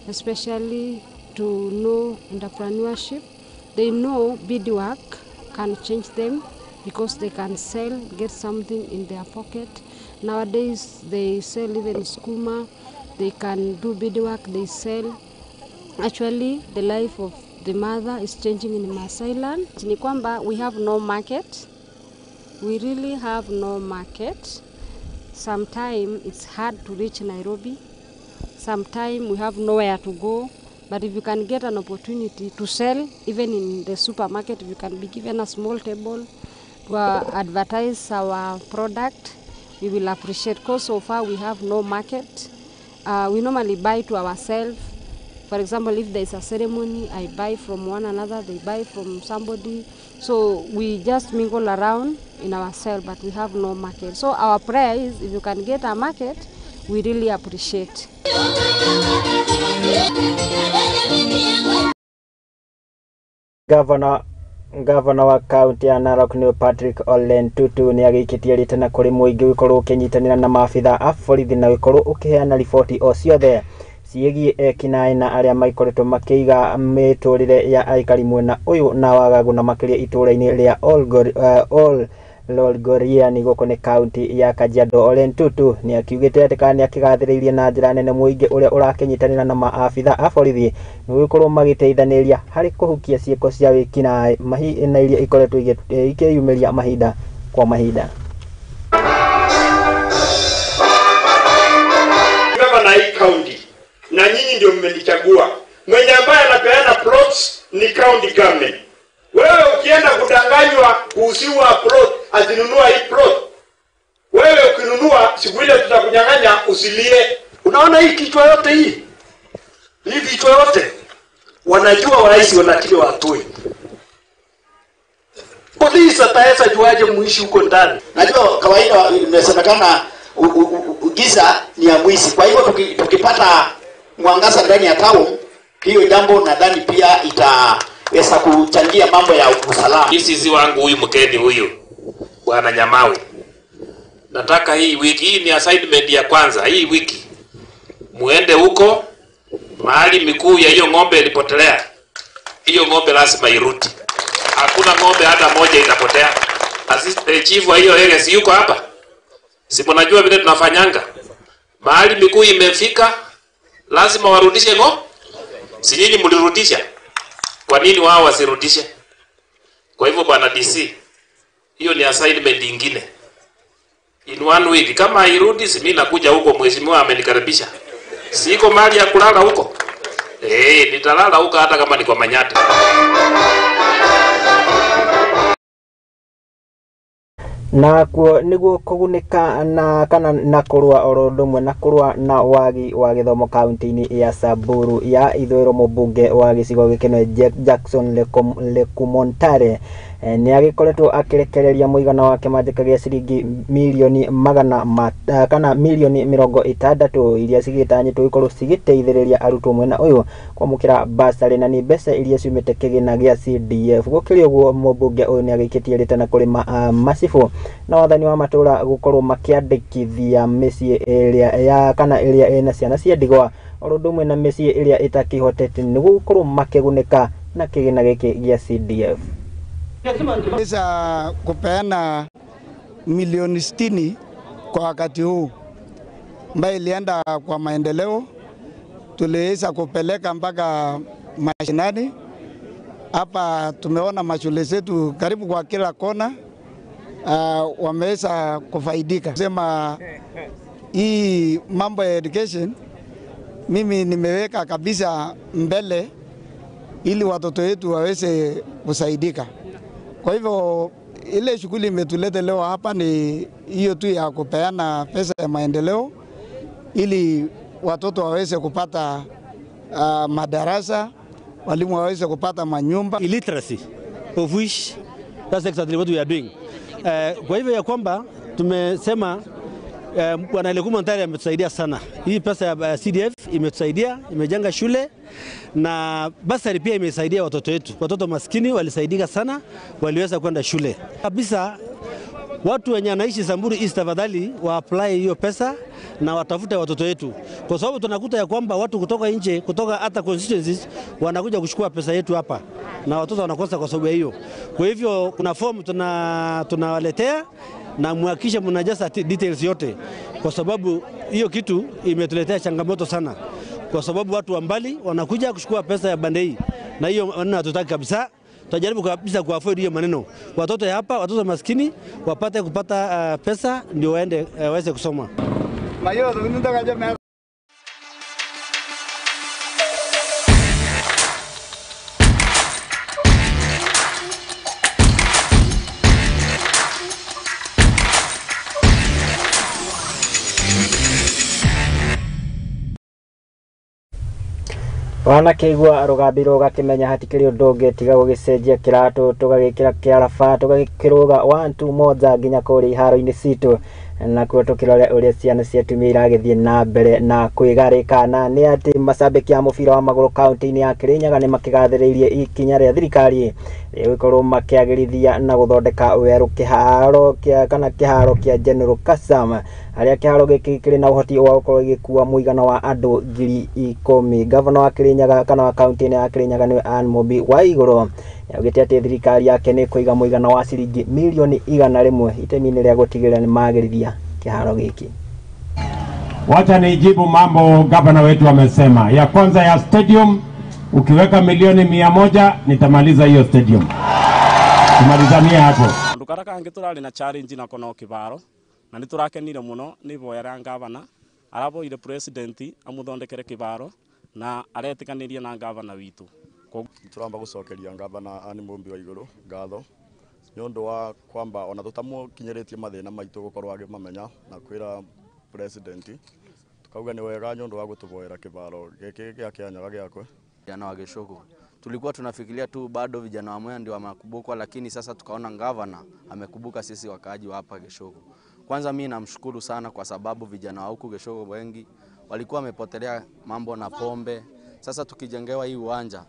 especially to know entrepreneurship They know beadwork can change them because they can sell, get something in their pocket. Nowadays, they sell even skuma, they can do beadwork, they sell. Actually, the life of the mother is changing in Maasai land. Ni kwamba we have no market. We really have no market. Sometimes it's hard to reach Nairobi. Sometimes we have nowhere to go. But if you can get an opportunity to sell, even in the supermarket, if you can be given a small table to advertise our product, we will appreciate. Because so far we have no market. We normally buy to ourselves. For example, if there's a ceremony, I buy from one another, they buy from somebody. So we just mingle around in ourselves, but we have no market. So our prayer is, if you can get a market, we really appreciate. Gavana wa kaunti ya Narok ni Patrick Ole Ntutu ni agikitie ritana kuri muingi ukorwo ukinyitanira na maafitha a borithi na ukorwo ukiheana riboti o ciothe ciĩgiĩ ekinaĩ na arĩa maikoretwo makĩiga mĩtũrĩre ya aikari mwena ũyũ na wagagu na makĩria itũra-inĩ rĩa Lolgoria ni gũkũ nĩ kaunti ya Kajiado. Ole Ntutu ni akiugĩte atĩ kana nĩakĩgathĩrĩirie na njĩra nene mũingĩ ũrĩa ũrakinyitanĩra na maafitha a borithi nĩgũkorwo magĩteithanĩria harĩ kũhukia ciĩko cia wĩkinaĩ na iria ikoretwo ikĩyumĩria mahinda kwa mahinda. Gavana hii county na nyinyi ndio mmenichagua. Mwenye ambaye anapeana plots ni county government. Wewe ukienda kudanganywa kuuziwa plot, azinunua hii plot. Wewe ukinunua siku ile tutakunyang'anya usilie. Unaona hii kichwa yote hii? Hii kichwa yote wanajua waisi wanakile watoi. Polisi ataweza juaje muishi huko ndani? Najua kawaida inasemekana giza ni ya mwizi. Kwa hivyo tukipata mwangaza ndani ya town, hiyo jambo nadhani pia itaweza kuchangia mambo ya usalama. Sisi wangu huyu mkeni huyu Bwana Nyamawi. Nataka hii wiki, hii ni assignment ya kwanza, hii wiki muende huko mahali mikuu ya hiyo ng'ombe ilipotelea. Hiyo ng'ombe lazima irudi. Hakuna ng'ombe hata moja itapotea. Chief wa hiyo area si yuko hapa? Si mnajua vile tunafanyanga? Mahali mikuu imefika lazima warudishe ng'ombe. Si nyinyi mlirudisha? Kwa nini wao wasirudishe? Kwa hivyo bwana DC, hiyo ni assignment nyingine. In one week kama hairudi, si mimi nakuja huko, mheshimiwa amenikaribisha. Siko mali ya kulala huko. Nitalala huko hata kama ni kwa Manyata. Na kuo niguo kugunĩka na kana na kũrũa oro ndũmwe na kũrũa na wagi wa gĩthomo kaunti-inĩ ya Samburu ya ithũĩro mũmbunge wa gĩcigo gĩkĩ Jackson Lekumontare ni agĩkoretwo akĩrekereria mũigana wa kĩmanjĩka gĩa ciringi milioni milioni 60 iria cigĩtanyĩtwo ikorwo cigĩteithĩrĩria arutwo mwena ũyũ kwamũkĩra basarĩ na nĩ mbeca iria ciumĩte kĩgĩna gĩa CDF. Gũkĩrĩ ũguo mũmbunge ũyũ nĩ agĩkĩtie rĩtana kũrĩ macibũ na wathani wa matũra gũkorwo makĩandĩkithia mĩciĩ ĩrĩa ĩna ciana cia ndigwa oro ndũmwe na mĩciĩ ĩrĩa ĩtakĩhotete nĩguo gũkorwo makĩgunĩka na kĩgĩna gĩkĩ gĩa CDF. Pesa kupeana milioni 60 kwa wakati huu ambayo ilienda kwa maendeleo, tuliweza kupeleka mpaka mashinani. Hapa tumeona mashule zetu karibu kwa kila kona wameweza kufaidika. Sema hii mambo ya education mimi nimeweka kabisa mbele ili watoto wetu waweze kusaidika. Kwa hivyo ile shughuli imetuleta leo hapa ni hiyo tu ya kupeana pesa ya maendeleo ili watoto waweze kupata madarasa, walimu waweze kupata manyumba. Illiteracy of which that's exactly what we are doing. Kwa hivyo ya kwamba tumesema Bwana Lekumontare ametusaidia sana. Hii pesa ya CDF imetusaidia, imejenga shule na basari pia imesaidia watoto wetu. Watoto maskini walisaidika sana, waliweza kwenda shule. Kabisa watu wenye wanaishi Samburu East tafadhali wa apply hiyo pesa na watafute watoto wetu. Kwa sababu tunakuta ya kwamba watu kutoka nje, kutoka hata constituencies wanakuja kuchukua pesa yetu hapa. na watoto wanakosa kwa sababu hiyo. Kwa hivyo kuna form tunawaletea na muhakikishe mnajaza details yote, kwa sababu hiyo kitu imetuletea changamoto sana, kwa sababu watu wa mbali wanakuja kuchukua pesa ya bande hii, na hiyo maneno hatutaki kabisa. Tutajaribu kabisa kuavoid hiyo maneno. Watoto hapa, watoto maskini wapate kupata pesa ndio waende waweze kusoma. Wanakeigua rugambiro gakimenya hatikiri undu ungi tiga gugicenjia kiratu tugagikira kiarafa tugakiruga 1-2 moja nginya kuri iharo-ini citu na kuo tukirore uria ciana cia tumia iragithie na mbere na kwigarika na ni ati macambiki ya mubira wa maguru kaunti-ini ya Kirinyaga ni makigathiririe ikinya ria thirikari gukorwo makiagirithia na guthondeka weru kiharo kia General Kasam aria kiharo giki kiri na uhoti wa gukorwo igikua muigana wa andu 10,000. Governor wa Kirinyaga kana wa kaunti-ini ya Kirinyaga ni Mohoro Hwaiini ugite ati thirikari yake ni kuiga muigana wa ciringi milioni 100 itemi-ini ria gutigirira ni magirithia kiharo giki. Wacha nijibu mambo gavana wetu amesema. Ya kwanza ya stadium, ukiweka milioni 100 nitamaliza hiyo stadium. Tumalizanie hapo. Ndukara kange turari na challenge na kono kibaro na niturakenire muno nibo ya gavana arabo ile president amuthondekere kibaro na aretikanirie na gavana witu. Turamba gucokeria gavana ani mumbi wa iguru ngatho nyondo wa kwamba ona tutamukinyiritie mathina maitu gukorwo agimamenya na kwira president tukauga ni wega nyondo wa gutuboera kibaro giki gia Kianyaga giakwe. Vijana wa Geshogo tulikuwa tunafikiria tu bado vijana wa Mwea ndio wamekubukwa, lakini sasa tukaona gavana amekubuka sisi wakaaji wa hapa Geshogo. Kwanza mimi namshukuru sana kwa sababu vijana wa huku Geshogo wengi walikuwa wamepotelea mambo na pombe. Sasa tukijengewa hii uwanja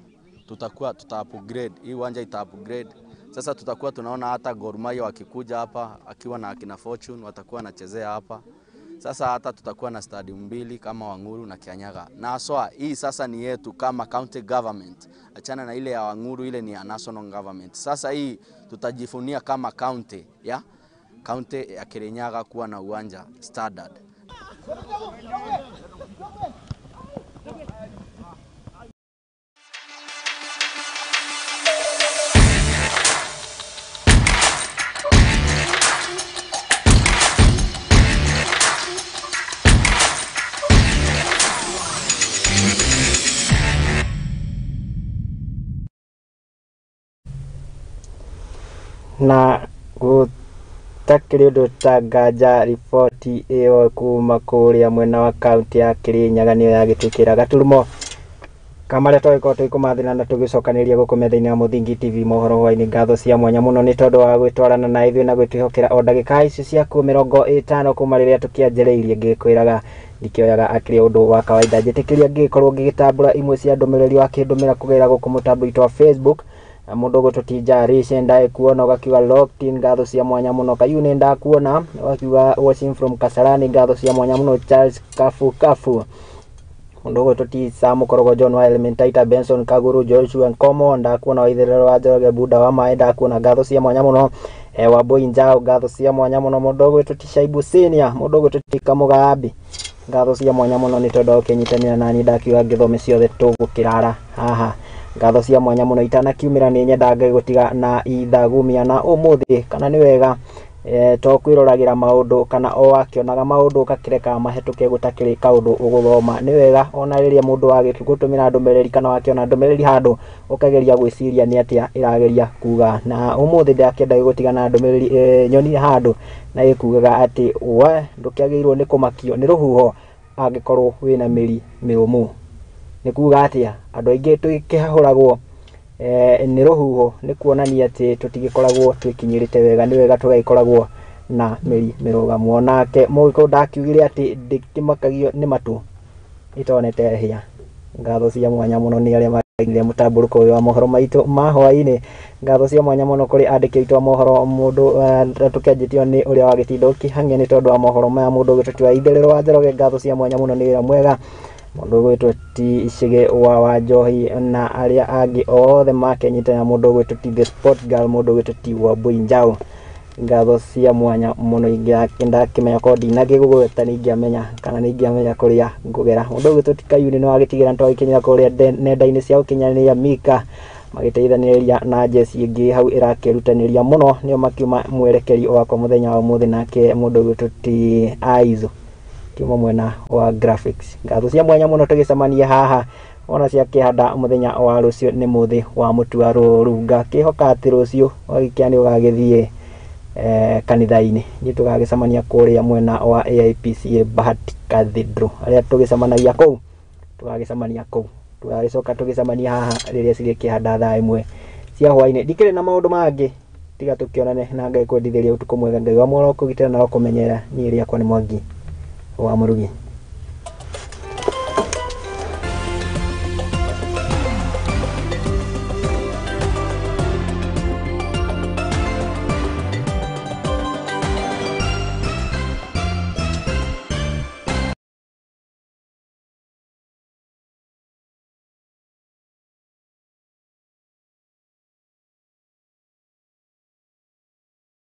tuta upgrade, hii uwanja ita upgrade. Sasa tutakuwa tunaona hata Gor Mahia wakikuja hapa akiwa na akina Fortune watakuwa wanachezea hapa. Sasa hata tutakuwa na stadium 2 kama Wanguru na Kianyaga. Na aswa hii sasa ni yetu kama county government. Achana na ile ya Wanguru, ile ni ya national government. Sasa hii tutajifunia kama county ya Kirinyaga kuwa na uwanja standard. Na gutakiri undu tangaja ripoti iyo kuma kuria mwena wa kaunti ya Kirinyaga niyo yagitwikira gaturumo kamaria twiko twikumathina na tugicokaniria gukumetha-ini ya Muthingi TV Mohoro Hwaiini. Ngatho cia mwanya muno ni tondu wa gwitwarana na ithui na gwitihokera o ndagika ici ciaku 50 kuma riria tukianjiriirie ngikwiraga ndikioyaga akiri undu wa kawaida njitikiria ngikorwo ngigitambura imwe cia ndumiriri wa kindumira kugira guku mutambo itu wa Facebook mundu gututija rishe ndae kuona ugakiuga locked in. Ngatho cia mwanya muno Kayuni ndakuona ugakiuga watching from Kasarani. Ngatho cia mwanya muno Charles Kafu mundu gututisa mukorogo John wa Elementaita Benson Kaguru Joshua Nkomo ndakuona waitherero wa Njoroge Buda wa Mae ndakuona. Ngatho cia mwanya muno wa Boy Njao. Ngatho cia mwanya muno mundu gututisha Ibu Senior mundu gututika Mugambi. Ngatho cia mwanya muno ni tondu ukinyitanira nani ndakiuga ngithome ciothe tugukirara haha. Ngatho cia mwanya muno itanakiumira ni nyendaga gutiga na ithagumia na umuthi kana ni wega to kwirораgira maundu kana o akionaga maundu ukakireka mahetuke gutakiri kaundu uguthoma. Ni wega ona riria mundu agigutumira ndumereri kana wakiona ndumereri handu ukageria gwiciria ni atia irageria kuga. Na umuthi ndakienda gutiga na ndumereri nyoni handu na ikugaga ati we ndukiagirwo ni kumakio ni ruhuho angikorwo wina miri miumu. Ni kuga atia andu aingi tukihahuragwo ni ruhuho ni kuonania ati tutigikoragwo twikinyirite wega. Ni wega tugaikoragwo na miri mirugamu. Onake muiko ndakiugire ati ndikimakagio ni matu itonete hia. Ngatho cia mwanya muno ni aria maigire mutamburuko wa mohoro maitu ma hwaini. Ngatho cia mwanya muno kuri andiki aitu a mohoro mundu tukianjitio ni uria wagitindo kihangia ni tondu wa mohoro maya mundu gitutiwa itherero wa Njoroge. Ngatho cia mwanya muno ni wira mwega mundu gwitwo ti Icige wa Njohi na aria angi othe makenyitana mundu gwitwo ti the sport girl mundu gwitwo ti Wambui Njau ngatho cia mwanya muno ingakenda kimenya ko ndinagigugweta ningiamenya kana ningiamenya kuria ngugera mundu gwitwo ti Kayuni no agitigira ntwakinyira kuria nenda-ini cia ukinyaniria Mika magiteithaniria na jesi ingi hau irakirutaniria muno nio makiuma mwerekeri wakwa muthenya wa muthi nake mundu gwitwo ti Aizo kimo mwena wa graphics ngatho cia mwanya muno tugicemania haha ona cia kihanda muthenya wa rucio ni muthi wa mutua runga kihoka ati rucio wagikiani ugagithie kanitha-ini ni tugagicemania kuria mwena wa AIPCA Bahati Cathedral aria tugicemanagia kuu tugagicemania kuu tugagicoka tugicemania haha riria ciri kihanda thaa imwe cia hwaini ndikire na maundu mangi tiga tukionane na Ngai kwendithiria utuku mwega Ngai wa mworo kugitira na kumenyera ni riakwa ni Mwangi wa Murugi.